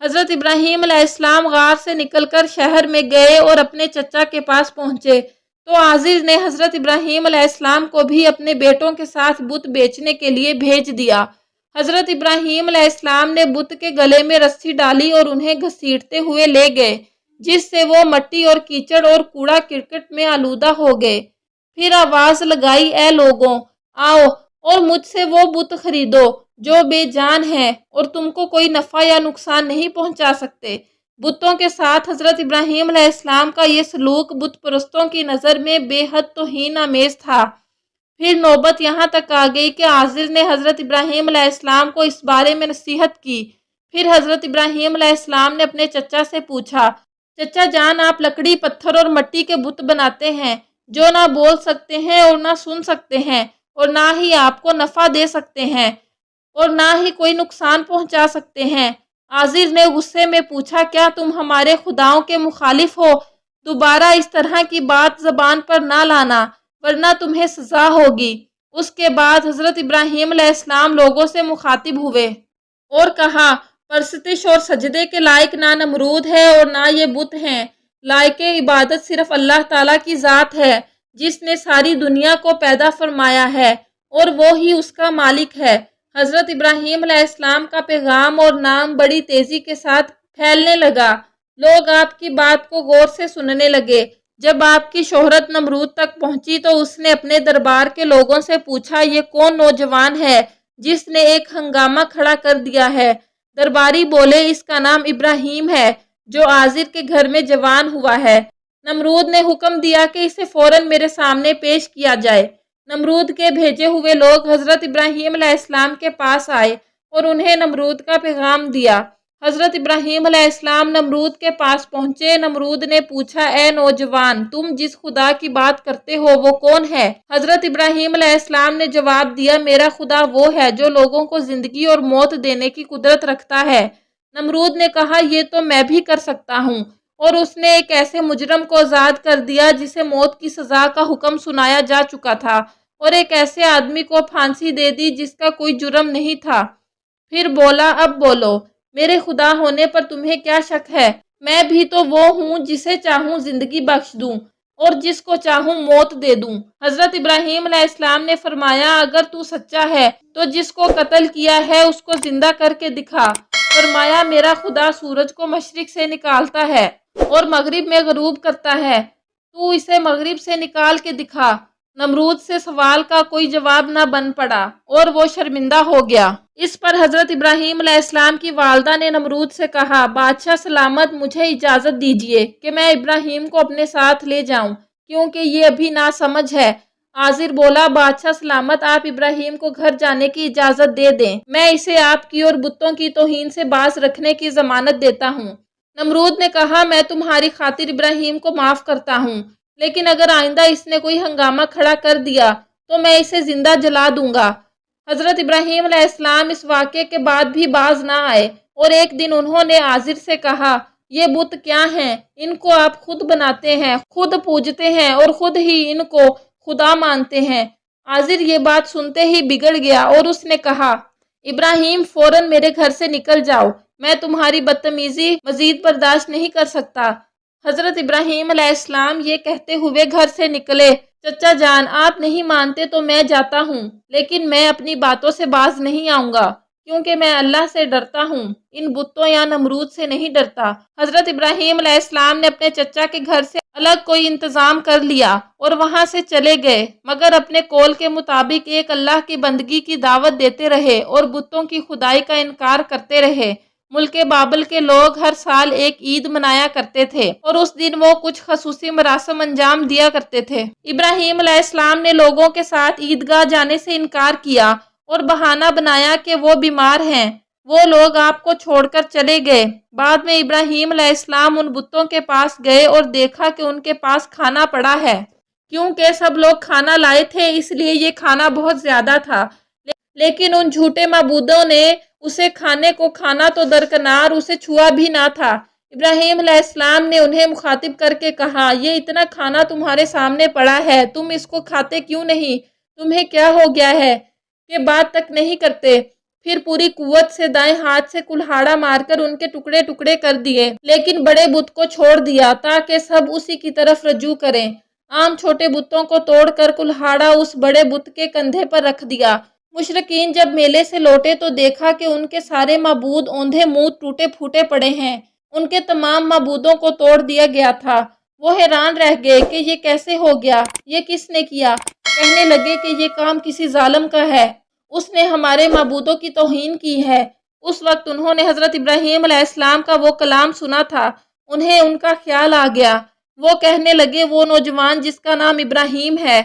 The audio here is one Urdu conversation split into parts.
حضرت ابراہیم علیہ السلام غار سے نکل کر شہر میں گئے اور اپنے چچا کے پاس پہنچے تو عازر نے حضرت ابراہیم علیہ السلام کو بھی اپنے بیٹوں کے ساتھ بت بیچنے کے لیے بھیج دیا۔ حضرت ابراہیم علیہ السلام نے بت کے گلے میں رسی ڈالی اور انہیں گھسیٹتے ہوئے لے گئے، جس سے وہ مٹی اور کیچڑ اور کوڑا کرکٹ میں آلودہ ہو گئے۔ پھر آواز لگائی، اے لوگوں، آؤ اور مجھ سے وہ بت خریدو جو بے جان ہے اور تم کو کوئی نفع یا نقصان نہیں پہنچا سکتے۔ بتوں کے ساتھ حضرت ابراہیم علیہ السلام کا یہ سلوک بت پرستوں کی نظر میں بے حد توہین آمیز تھا۔ پھر نوبت یہاں تک آ گئی کہ عازر نے حضرت ابراہیم علیہ السلام کو اس بارے میں نصیحت کی۔ پھر حضرت ابراہیم علیہ السلام نے اپنے چچا سے پوچھا، چچا جان، آپ لکڑی، پتھر اور مٹی کے بت بناتے ہیں جو نہ بول سکتے ہیں اور نہ سن سکتے ہیں اور نہ ہی آپ کو نفع دے سکتے ہیں اور نہ ہی کوئی نقصان پہنچا سکتے ہیں۔ عازر نے غصے میں پوچھا، کیا تم ہمارے خداؤں کے مخالف ہو؟ دوبارہ اس طرح کی بات زبان پر نہ لانا ورنہ تمہیں سزا ہوگی۔ اس کے بعد حضرت ابراہیم علیہ السلام لوگوں سے مخاطب ہوئے اور کہا، پرستش اور سجدے کے لائق نہ نمرود ہے اور نہ یہ بت ہیں، لائق عبادت صرف اللہ تعالیٰ کی ذات ہے جس نے ساری دنیا کو پیدا فرمایا ہے اور وہ ہی اس کا مالک ہے۔ حضرت ابراہیم علیہ السلام کا پیغام اور نام بڑی تیزی کے ساتھ پھیلنے لگا۔ لوگ آپ کی بات کو غور سے سننے لگے۔ جب آپ کی شہرت نمرود تک پہنچی تو اس نے اپنے دربار کے لوگوں سے پوچھا، یہ کون نوجوان ہے جس نے ایک ہنگامہ کھڑا کر دیا ہے؟ درباری بولے، اس کا نام ابراہیم ہے جو عازر کے گھر میں جوان ہوا ہے۔ نمرود نے حکم دیا کہ اسے فوراً میرے سامنے پیش کیا جائے۔ نمرود کے بھیجے ہوئے لوگ حضرت ابراہیم علیہ السلام کے پاس آئے اور انہیں نمرود کا پیغام دیا۔ حضرت ابراہیم علیہ السلام نمرود کے پاس پہنچے۔ نمرود نے پوچھا، اے نوجوان، تم جس خدا کی بات کرتے ہو وہ کون ہے؟ حضرت ابراہیم علیہ السلام نے جواب دیا، میرا خدا وہ ہے جو لوگوں کو زندگی اور موت دینے کی قدرت رکھتا ہے۔ نمرود نے کہا، یہ تو میں بھی کر سکتا ہوں، اور اس نے ایک ایسے مجرم کو آزاد کر دیا جسے موت کی سزا کا حکم سنایا جا چکا تھا، اور ایک ایسے آدمی کو پھانسی دے دی جس کا کوئی جرم نہیں تھا۔ پھر بولا، اب بولو، میرے خدا ہونے پر تمہیں کیا شک ہے؟ میں بھی تو وہ ہوں جسے چاہوں زندگی بخش دوں اور جس کو چاہوں موت دے دوں۔ حضرت ابراہیم علیہ السلام نے فرمایا، اگر تو سچا ہے تو جس کو قتل کیا ہے اس کو زندہ کر کے دکھا۔ فرمایا، میرا خدا سورج کو مشرق سے نکالتا ہے اور مغرب میں غروب کرتا ہے، تو اسے مغرب سے نکال کے دکھا۔ نمرود سے سوال کا کوئی جواب نہ بن پڑا اور وہ شرمندہ ہو گیا۔ اس پر حضرت ابراہیم علیہ السلام کی والدہ نے نمرود سے کہا، بادشاہ سلامت، مجھے اجازت دیجیے کہ میں ابراہیم کو اپنے ساتھ لے جاؤں کیونکہ یہ ابھی ناسمجھ ہے۔ عازر بولا، بادشاہ سلامت، آپ ابراہیم کو گھر جانے کی اجازت دے دیں، میں اسے آپ کی اور بتوں کی توہین سے باز رکھنے کی ضمانت دیتا ہوں۔ نمرود نے کہا، میں تمہاری خاطر ابراہیم کو معاف کرتا ہوں، لیکن اگر آئندہ اس نے کوئی ہنگامہ کھڑا کر دیا تو میں اسے زندہ جلا دوں گا۔ حضرت ابراہیم علیہ السلام اس واقعے کے بعد بھی باز نہ آئے اور ایک دن انہوں نے عازر سے کہا، یہ بت کیا ہیں؟ ان کو آپ خود بناتے ہیں، خود پوجتے ہیں اور خود ہی ان کو خدا مانتے ہیں۔ عازر یہ بات سنتے ہی بگڑ گیا اور اس نے کہا، ابراہیم، فوراً میرے گھر سے نکل جاؤ، میں تمہاری بدتمیزی مزید برداشت نہیں کر سکتا۔ حضرت ابراہیم علیہ السلام یہ کہتے ہوئے گھر سے نکلے، چچا جان، آپ نہیں مانتے تو میں جاتا ہوں، لیکن میں اپنی باتوں سے باز نہیں آؤں گا کیونکہ میں اللہ سے ڈرتا ہوں، ان بتوں یا نمرود سے نہیں ڈرتا۔ حضرت ابراہیم علیہ السلام نے اپنے چچا کے گھر سے الگ کوئی انتظام کر لیا اور وہاں سے چلے گئے، مگر اپنے قول کے مطابق ایک اللہ کی بندگی کی دعوت دیتے رہے اور بتوں کی خدائی کا انکار کرتے رہے۔ ملک بابل کے لوگ ہر سال ایک عید منایا کرتے تھے اور اس دن وہ کچھ خصوصی مراسم انجام دیا کرتے تھے۔ ابراہیم علیہ السلام نے لوگوں کے ساتھ عیدگاہ جانے سے انکار کیا اور بہانہ بنایا کہ وہ بیمار ہیں۔ وہ لوگ آپ کو چھوڑ کر چلے گئے۔ بعد میں ابراہیم علیہ السلام ان بتوں کے پاس گئے اور دیکھا کہ ان کے پاس کھانا پڑا ہے۔ کیونکہ سب لوگ کھانا لائے تھے اس لیے یہ کھانا بہت زیادہ تھا، لیکن ان جھوٹے معبودوں نے اسے کھانے کو کھانا تو درکنار اسے چھوا بھی نہ تھا۔ ابراہیم علیہ السلام نے انہیں مخاطب کر کے کہا، یہ اتنا کھانا تمہارے سامنے پڑا ہے، تم اس کو کھاتے کیوں نہیں؟ تمہیں کیا ہو گیا ہے کہ بات تک نہیں کرتے؟ پھر پوری قوت سے دائیں ہاتھ سے کلہاڑا مار کر ان کے ٹکڑے ٹکڑے کر دیے، لیکن بڑے بت کو چھوڑ دیا تاکہ سب اسی کی طرف رجوع کریں۔ عام چھوٹے بتوں کو توڑ کر کلہاڑا اس بڑے بت کے کندھے پر رکھ دیا۔ مشرکین جب میلے سے لوٹے تو دیکھا کہ ان کے سارے معبود اوندھے منہ ٹوٹے پھوٹے پڑے ہیں، ان کے تمام معبودوں کو توڑ دیا گیا تھا۔ وہ حیران رہ گئے کہ یہ کیسے ہو گیا، یہ کس نے کیا؟ کہنے لگے کہ یہ کام کسی ظالم کا ہے، اس نے ہمارے معبودوں کی توہین کی ہے۔ اس وقت انہوں نے حضرت ابراہیم علیہ السلام کا وہ کلام سنا تھا، انہیں ان کا خیال آ گیا۔ وہ کہنے لگے، وہ نوجوان جس کا نام ابراہیم ہے،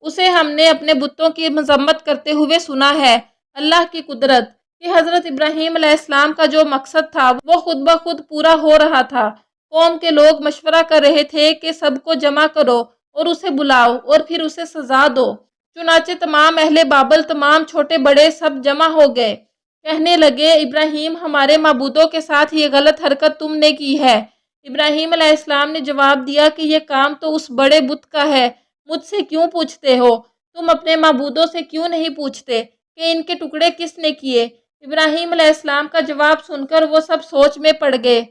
اسے ہم نے اپنے بتوں کی مذمت کرتے ہوئے سنا ہے۔ اللہ کی قدرت کہ حضرت ابراہیم علیہ السلام کا جو مقصد تھا وہ خود بخود پورا ہو رہا تھا۔ قوم کے لوگ مشورہ کر رہے تھے کہ سب کو جمع کرو اور اسے بلاؤ اور پھر اسے سزا دو۔ چنانچہ تمام اہل بابل، تمام چھوٹے بڑے سب جمع ہو گئے۔ کہنے لگے، ابراہیم، ہمارے معبودوں کے ساتھ یہ غلط حرکت تم نے کی ہے۔ ابراہیم علیہ السلام نے جواب دیا کہ یہ کام تو اس بڑے بت کا ہے، مجھ سے کیوں پوچھتے ہو؟ تم اپنے معبودوں سے کیوں نہیں پوچھتے کہ ان کے ٹکڑے کس نے کیے؟ ابراہیم علیہ السلام کا جواب سن کر وہ سب سوچ میں پڑ گئے۔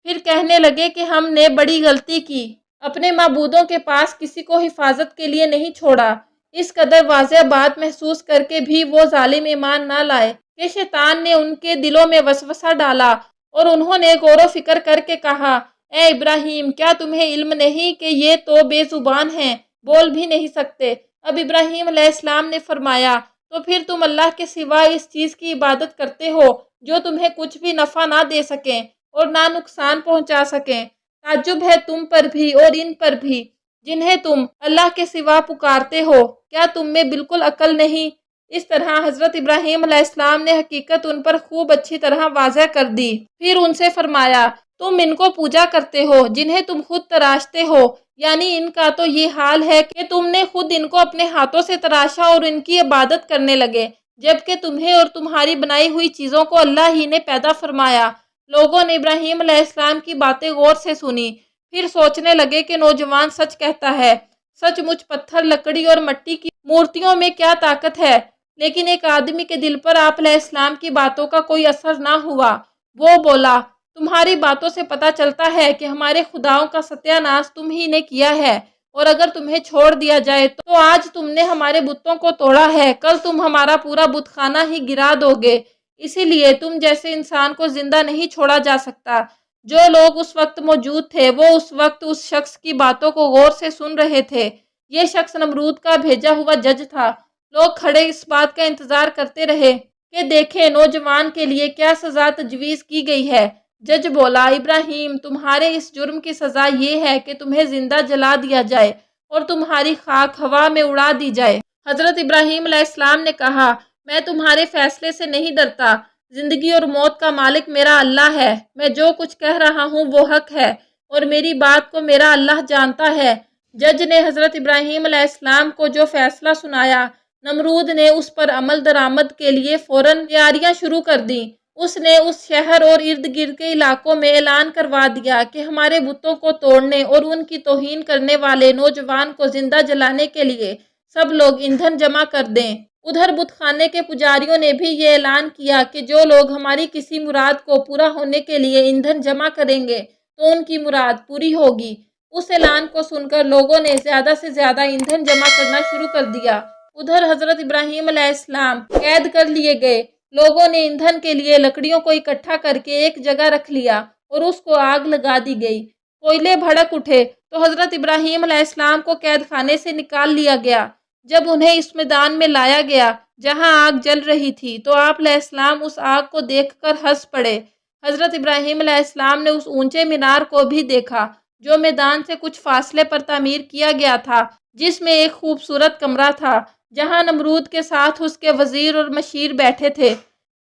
پھر کہنے لگے کہ ہم نے بڑی غلطی کی، اپنے معبودوں کے پاس کسی کو حفاظت کے لیے نہیں چھوڑا۔ اس قدر واضح بات محسوس کر کے بھی وہ ظالم ایمان نہ لائے کہ شیطان نے ان کے دلوں میں وسوسہ ڈالا اور انہوں نے غور و فکر کر کے کہا، اے ابراہیم، کیا تمہیں علم نہیں کہ یہ تو بے زبان ہیں، بول بھی نہیں سکتے؟ اب ابراہیم علیہ السلام نے فرمایا، تو پھر تم اللہ کے سوا اس چیز کی عبادت کرتے ہو جو تمہیں کچھ بھی نفع نہ دے سکیں اور نہ نقصان پہنچا سکیں۔ تعجب ہے تم پر بھی اور ان پر بھی جنہیں تم اللہ کے سوا پکارتے ہو، کیا تم میں بالکل عقل نہیں؟ اس طرح حضرت ابراہیم علیہ السلام نے حقیقت ان پر خوب اچھی طرح واضح کر دی۔ پھر ان سے فرمایا، تم ان کو پوجا کرتے ہو جنہیں تم خود تراشتے ہو، یعنی ان کا تو یہ حال ہے کہ تم نے خود ان کو اپنے ہاتھوں سے تراشا اور ان کی عبادت کرنے لگے، جبکہ تمہیں اور تمہاری بنائی ہوئی چیزوں کو اللہ ہی نے پیدا فرمایا۔ لوگوں نے ابراہیم علیہ السلام کی باتیں غور سے سنی، پھر سوچنے لگے کہ نوجوان سچ کہتا ہے، سچ مچ پتھر، لکڑی اور مٹی کی مورتیوں میں کیا طاقت ہے؟ لیکن ایک آدمی کے دل پر آپ علیہ السلام کی باتوں کا کوئی اثر نہ ہوا۔ وہ بولا، تمہاری باتوں سے پتہ چلتا ہے کہ ہمارے خداؤں کا ستیہ ناش تم ہی نے کیا ہے، اور اگر تمہیں چھوڑ دیا جائے تو آج تم نے ہمارے بتوں کو توڑا ہے، کل تم ہمارا پورا بت خانہ ہی گرا دو گے۔ اسی لیے تم جیسے انسان کو زندہ نہیں چھوڑا جا سکتا۔ جو لوگ اس وقت موجود تھے وہ اس وقت اس شخص کی باتوں کو غور سے سن رہے تھے۔ یہ شخص نمرود کا بھیجا ہوا جج تھا۔ لوگ کھڑے اس بات کا انتظار کرتے رہے کہ دیکھیں نوجوان کے لیے کیا سزا تجویز کی گئی ہے۔ جج بولا، ابراہیم، تمہارے اس جرم کی سزا یہ ہے کہ تمہیں زندہ جلا دیا جائے اور تمہاری خاک ہوا میں اڑا دی جائے۔ حضرت ابراہیم علیہ السلام نے کہا، میں تمہارے فیصلے سے نہیں ڈرتا، زندگی اور موت کا مالک میرا اللہ ہے، میں جو کچھ کہہ رہا ہوں وہ حق ہے اور میری بات کو میرا اللہ جانتا ہے۔ جج نے حضرت ابراہیم علیہ السلام کو جو فیصلہ سنایا، نمرود نے اس پر عمل درآمد کے لیے فوراً تیاریاں شروع کر دیں۔ اس نے اس شہر اور ارد گرد کے علاقوں میں اعلان کروا دیا کہ ہمارے بتوں کو توڑنے اور ان کی توہین کرنے والے نوجوان کو زندہ جلانے کے لیے سب لوگ ایندھن جمع کر دیں۔ ادھر بت خانے کے پجاریوں نے بھی یہ اعلان کیا کہ جو لوگ ہماری کسی مراد کو پورا ہونے کے لیے ایندھن جمع کریں گے تو ان کی مراد پوری ہوگی۔ اس اعلان کو سن کر لوگوں نے زیادہ سے زیادہ ایندھن جمع کرنا شروع کر دیا۔ ادھر حضرت ابراہیم علیہ السلام قید کر لیے گئے۔ لوگوں نے ایندھن کے لیے لکڑیوں کو اکٹھا کر کے ایک جگہ رکھ لیا اور اس کو آگ لگا دی گئی۔ کوئلے بھڑک اٹھے تو حضرت ابراہیم علیہ السلام کو قید خانے سے نکال لیا گیا۔ جب انہیں اس میدان میں لایا گیا جہاں آگ جل رہی تھی تو آپ علیہ السلام اس آگ کو دیکھ کر ہنس پڑے۔ حضرت ابراہیم علیہ السلام نے اس اونچے مینار کو بھی دیکھا جو میدان سے کچھ فاصلے پر تعمیر کیا گیا تھا، جس میں ایک خوبصورت کمرہ تھا جہاں نمرود کے ساتھ اس کے وزیر اور مشیر بیٹھے تھے۔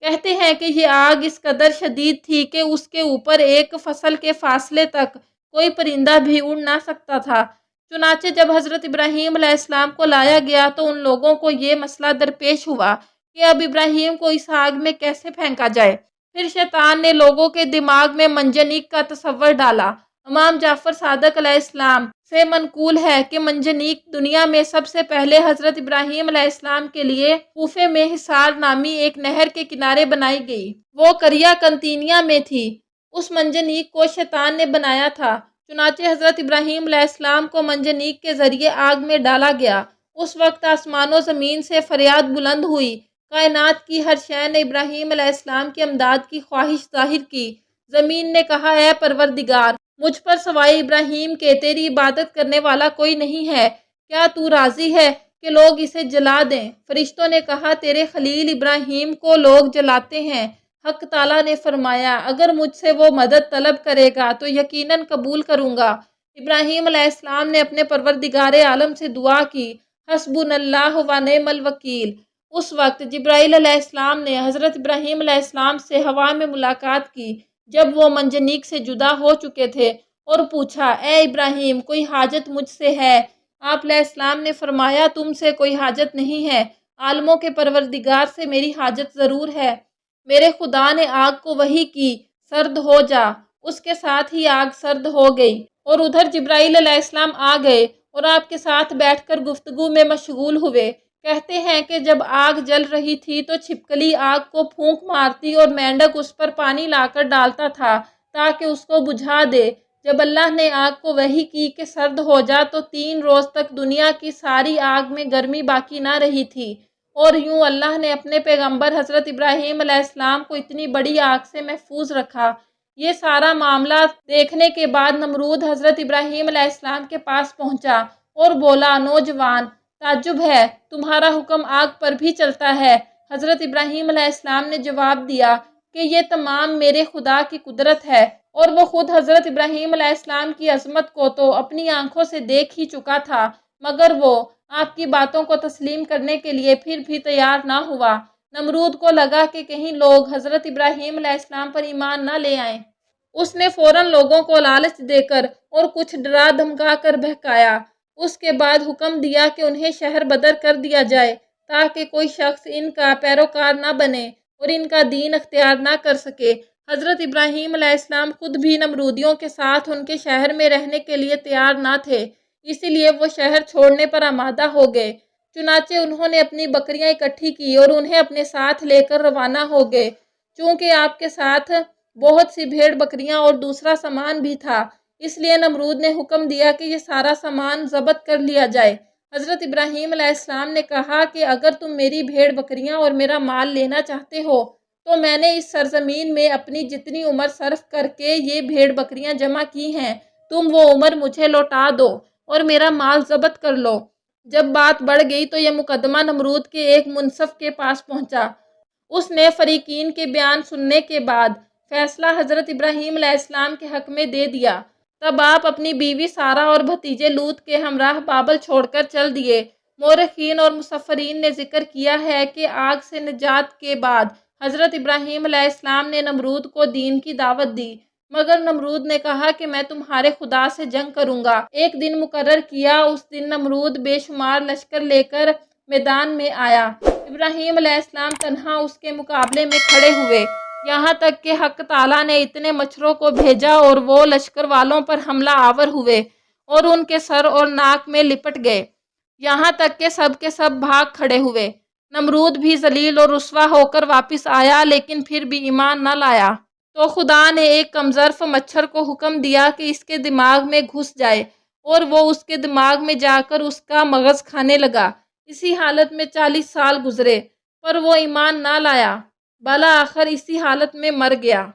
کہتے ہیں کہ یہ آگ اس قدر شدید تھی کہ اس کے اوپر ایک فصل کے فاصلے تک کوئی پرندہ بھی اڑ نہ سکتا تھا۔ چنانچہ جب حضرت ابراہیم علیہ السلام کو لایا گیا تو ان لوگوں کو یہ مسئلہ درپیش ہوا کہ اب ابراہیم کو اس آگ میں کیسے پھینکا جائے۔ پھر شیطان نے لوگوں کے دماغ میں منجنیق کا تصور ڈالا۔ امام جعفر صادق علیہ السلام سے منقول ہے کہ منجنیق دنیا میں سب سے پہلے حضرت ابراہیم علیہ السلام کے لیے کوفے میں حصار نامی ایک نہر کے کنارے بنائی گئی۔ وہ قریہ قنطینیہ میں تھی۔ اس منجنیق کو شیطان نے بنایا تھا، چنانچہ حضرت ابراہیم علیہ السلام کو منجنیق کے ذریعے آگ میں ڈالا گیا۔ اس وقت آسمان و زمین سے فریاد بلند ہوئی، کائنات کی ہر شے نے ابراہیم علیہ السلام کی امداد کی خواہش ظاہر کی۔ زمین نے کہا، اے پروردگار، مجھ پر سوائے ابراہیم کے تیری عبادت کرنے والا کوئی نہیں ہے، کیا تو راضی ہے کہ لوگ اسے جلا دیں؟ فرشتوں نے کہا، تیرے خلیل ابراہیم کو لوگ جلاتے ہیں۔ حق تعالیٰ نے فرمایا، اگر مجھ سے وہ مدد طلب کرے گا تو یقیناً قبول کروں گا۔ ابراہیم علیہ السلام نے اپنے پروردگار عالم سے دعا کی، حسبنا اللہ و نعم الوکیل۔ اس وقت جبرائیل علیہ السلام نے حضرت ابراہیم علیہ السلام سے ہوا میں ملاقات کی جب وہ منجنیق سے جدا ہو چکے تھے اور پوچھا، اے ابراہیم، کوئی حاجت مجھ سے ہے؟ آپ علیہ السلام نے فرمایا، تم سے کوئی حاجت نہیں ہے، عالموں کے پروردگار سے میری حاجت ضرور ہے۔ میرے خدا نے آگ کو وحی کی، سرد ہو جا۔ اس کے ساتھ ہی آگ سرد ہو گئی اور ادھر جبرائیل علیہ السلام آ گئے اور آپ کے ساتھ بیٹھ کر گفتگو میں مشغول ہوئے۔ کہتے ہیں کہ جب آگ جل رہی تھی تو چھپکلی آگ کو پھونک مارتی اور مینڈک اس پر پانی لا کر ڈالتا تھا تاکہ اس کو بجھا دے۔ جب اللہ نے آگ کو وحی کی کہ سرد ہو جا تو 3 روز تک دنیا کی ساری آگ میں گرمی باقی نہ رہی تھی، اور یوں اللہ نے اپنے پیغمبر حضرت ابراہیم علیہ السلام کو اتنی بڑی آگ سے محفوظ رکھا۔ یہ سارا معاملہ دیکھنے کے بعد نمرود حضرت ابراہیم علیہ السلام کے پاس پہنچا اور بولا، نوجوان، تعجب ہے، تمہارا حکم آگ پر بھی چلتا ہے؟ حضرت ابراہیم علیہ السلام نے جواب دیا کہ یہ تمام میرے خدا کی قدرت ہے، اور وہ خود حضرت ابراہیم علیہ السلام کی عظمت کو تو اپنی آنکھوں سے دیکھ ہی چکا تھا، مگر وہ آپ کی باتوں کو تسلیم کرنے کے لیے پھر بھی تیار نہ ہوا۔ نمرود کو لگا کہ کہیں لوگ حضرت ابراہیم علیہ السلام پر ایمان نہ لے آئیں۔ اس نے فوراً لوگوں کو لالچ دے کر اور کچھ ڈرا دھمکا کر بہکایا۔ اس کے بعد حکم دیا کہ انہیں شہر بدر کر دیا جائے تاکہ کوئی شخص ان کا پیروکار نہ بنے اور ان کا دین اختیار نہ کر سکے۔ حضرت ابراہیم علیہ السلام خود بھی نمرودیوں کے ساتھ ان کے شہر میں رہنے کے لیے تیار نہ تھے، اسی لیے وہ شہر چھوڑنے پر آمادہ ہو گئے۔ چنانچہ انہوں نے اپنی بکریاں اکٹھی کی اور انہیں اپنے ساتھ لے کر روانہ ہو گئے۔ چونکہ آپ کے ساتھ بہت سی بھیڑ بکریاں اور دوسرا سامان بھی تھا، اس لیے نمرود نے حکم دیا کہ یہ سارا سامان ضبط کر لیا جائے۔ حضرت ابراہیم علیہ السلام نے کہا کہ اگر تم میری بھیڑ بکریاں اور میرا مال لینا چاہتے ہو تو میں نے اس سرزمین میں اپنی جتنی عمر صرف کر کے یہ بھیڑ بکریاں جمع کی ہیں، تم وہ عمر مجھے لوٹا دو اور میرا مال ضبط کر لو۔ جب بات بڑھ گئی تو یہ مقدمہ نمرود کے ایک منصف کے پاس پہنچا۔ اس نے فریقین کے بیان سننے کے بعد فیصلہ حضرت ابراہیم علیہ السلام کے حق میں دے دیا۔ تب آپ اپنی بیوی سارہ اور بھتیجے لوط کے ہمراہ بابل چھوڑ کر چل دیے۔ مورخین اور مصفرین نے ذکر کیا ہے کہ آگ سے نجات کے بعد حضرت ابراہیم علیہ السلام نے نمرود کو دین کی دعوت دی، مگر نمرود نے کہا کہ میں تمہارے خدا سے جنگ کروں گا۔ ایک دن مقرر کیا، اس دن نمرود بے شمار لشکر لے کر میدان میں آیا۔ ابراہیم علیہ السلام تنہا اس کے مقابلے میں کھڑے ہوئے، یہاں تک کہ حق تعالیٰ نے اتنے مچھروں کو بھیجا اور وہ لشکر والوں پر حملہ آور ہوئے اور ان کے سر اور ناک میں لپٹ گئے، یہاں تک کہ سب کے سب بھاگ کھڑے ہوئے۔ نمرود بھی ذلیل اور رسوا ہو کر واپس آیا، لیکن پھر بھی ایمان نہ لایا۔ تو خدا نے ایک کمظرف مچھر کو حکم دیا کہ اس کے دماغ میں گھس جائے، اور وہ اس کے دماغ میں جا کر اس کا مغز کھانے لگا۔ اسی حالت میں 40 سال گزرے، پر وہ ایمان نہ لایا، بالآخر اسی حالت میں مر گیا۔